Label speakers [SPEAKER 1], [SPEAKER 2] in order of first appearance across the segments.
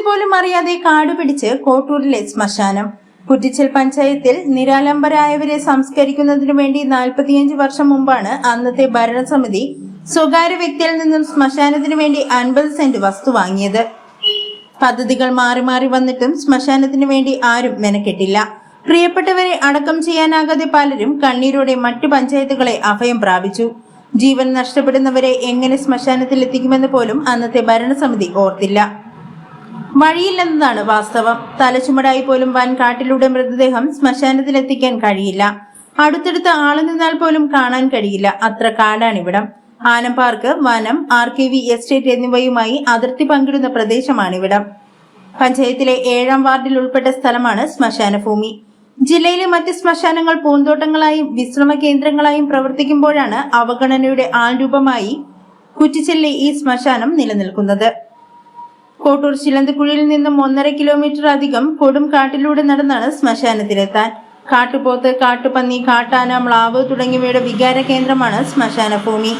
[SPEAKER 1] പോലും അറിയാതെ കാടുപിടിച്ച് കോട്ടൂരിലെ ശ്മശാനം. കുറ്റിച്ചൽ പഞ്ചായത്തിൽ നിരാലംബരായവരെ സംസ്കരിക്കുന്നതിനു വേണ്ടി 45 വർഷം മുമ്പാണ് അന്നത്തെ ഭരണസമിതി സ്വകാര്യ വ്യക്തിയിൽ നിന്നും ശ്മശാനത്തിനു വേണ്ടി 50 സെന്റ് വസ്തു വാങ്ങിയത്. പദ്ധതികൾ മാറി മാറി വന്നിട്ടും ശ്മശാനത്തിനു വേണ്ടി ആരും മെനക്കെട്ടില്ല. പ്രിയപ്പെട്ടവരെ അടക്കം ചെയ്യാനാകാതെ പലരും കണ്ണീരോടെ മറ്റു പഞ്ചായത്തുകളെ അഭയം പ്രാപിച്ചു. ജീവൻ നഷ്ടപ്പെടുന്നവരെ എങ്ങനെ ശ്മശാനത്തിൽ എത്തിക്കുമെന്ന് പോലും അന്നത്തെ ഭരണസമിതി ഓർത്തില്ല. വഴിയില്ലെന്നതാണ് വാസ്തവം. തലച്ചുമടായി പോലും വൻ കാട്ടിലൂടെ മൃതദേഹം ശ്മശാനത്തിൽ എത്തിക്കാൻ കഴിയില്ല. അടുത്തടുത്ത ആളു നിന്നാൽ പോലും കാണാൻ കഴിയില്ല. അത്ര കാടാണിവിടം. ആനം പാർക്ക്, വനം, RKV എസ്റ്റേറ്റ് എന്നിവയുമായി അതിർത്തി പങ്കിടുന്ന പ്രദേശമാണിവിടം. പഞ്ചായത്തിലെ 7ാം വാർഡിൽ ഉൾപ്പെട്ട സ്ഥലമാണ് ശ്മശാന ഭൂമി. ജില്ലയിലെ മറ്റ് ശ്മശാനങ്ങൾ പൂന്തോട്ടങ്ങളായും വിശ്രമ കേന്ദ്രങ്ങളായും പ്രവർത്തിക്കുമ്പോഴാണ് അവഗണനയുടെ ആൾരൂപമായി കുറ്റിച്ചലിലെ ഈ ശ്മശാനം നിലനിൽക്കുന്നത്. കോട്ടൂർ ചിലന്തിക്കുഴിയിൽ നിന്നും 1.5 കിലോമീറ്റർ അധികം കൊടും കാട്ടിലൂടെ നടന്നാണ് ശ്മശാനത്തിലെത്താൻ. കാട്ടുപോത്ത്, കാട്ടുപന്നി, കാട്ടാന, മ്ലാവ് തുടങ്ങിയവയുടെ വികാര കേന്ദ്രമാണ് ശ്മശാന ഭൂമി.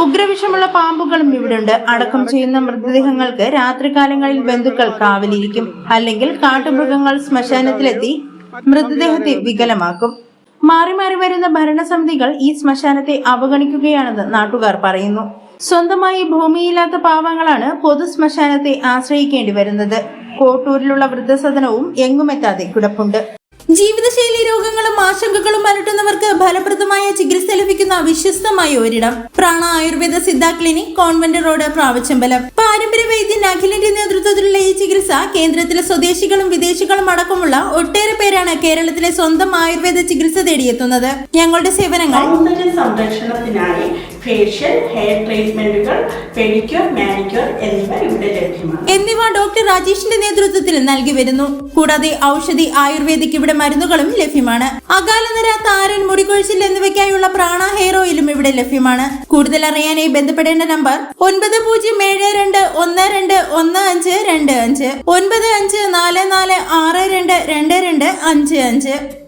[SPEAKER 1] ഉഗ്രവിഷമുള്ള പാമ്പുകളും ഇവിടുണ്ട്. അടക്കം ചെയ്യുന്ന മൃതദേഹങ്ങൾക്ക് രാത്രികാലങ്ങളിൽ ബന്ധുക്കൾ കാവലിരിക്കും. അല്ലെങ്കിൽ കാട്ടുമൃഗങ്ങൾ ശ്മശാനത്തിലെത്തി മൃതദേഹത്തെ വികലമാക്കും. മാറി മാറി വരുന്ന ഭരണസമിതികൾ ഈ ശ്മശാനത്തെ അവഗണിക്കുകയാണെന്ന് നാട്ടുകാർ പറയുന്നു. സ്വന്തമായി ഭൂമിയില്ലാത്ത പാവങ്ങളാണ് പൊതു ശ്മശാനത്തെ ആശ്രയിക്കേണ്ടി വരുന്നത്. കോട്ടൂരിലുള്ള വൃദ്ധസദനവും എങ്ങുമെത്താതെ കിടപ്പുണ്ട്. ജീവിതശൈലി രോഗങ്ങളും ആശങ്കകളും അലട്ടുന്നവർക്ക് ഫലപ്രദമായ ചികിത്സ ലഭിക്കുന്ന വിശ്വസ്തമായ ഒരിടം. Prana Ayurveda Siddha clinic, convent road, Pravachambalam. പാരമ്പര്യ വൈദ്യൻ അഖിലിന്റെ നേതൃത്വത്തിലുള്ള ഈ ചികിത്സ കേന്ദ്രത്തിലെ സ്വദേശികളും വിദേശികളും അടക്കമുള്ള ഒട്ടേറെ പേരാണ് കേരളത്തിലെ സ്വന്തം ആയുർവേദ ചികിത്സ തേടിയെത്തുന്നത്. ഞങ്ങളുടെ സേവനങ്ങൾ
[SPEAKER 2] സംരക്ഷണത്തിനായി ഫേഷ്യൽ, ഹെയർ ട്രീറ്റ്മെന്റുകൾ, പെഡിക്യൂർ, മാനിക്യൂർ എന്നിവ
[SPEAKER 1] ഡോക്ടർ രാജേഷിന്റെ നേതൃത്വത്തിൽ നൽകി വരുന്നു. കൂടാതെ ഔഷധി, ആയുർവേദിക് ഇവിടെ മരുന്നുകളും ലഭ്യമാണ്. അകാലനര, താരൻ, മുടികൊഴിച്ചിൽ എന്നിവയ്ക്കായുള്ള പ്രാണ ഹെയർ ഓയിലും ഇവിടെ ലഭ്യമാണ്. കൂടുതൽ അറിയാനായി ബന്ധപ്പെടേണ്ട നമ്പർ 9072121525 9544622255.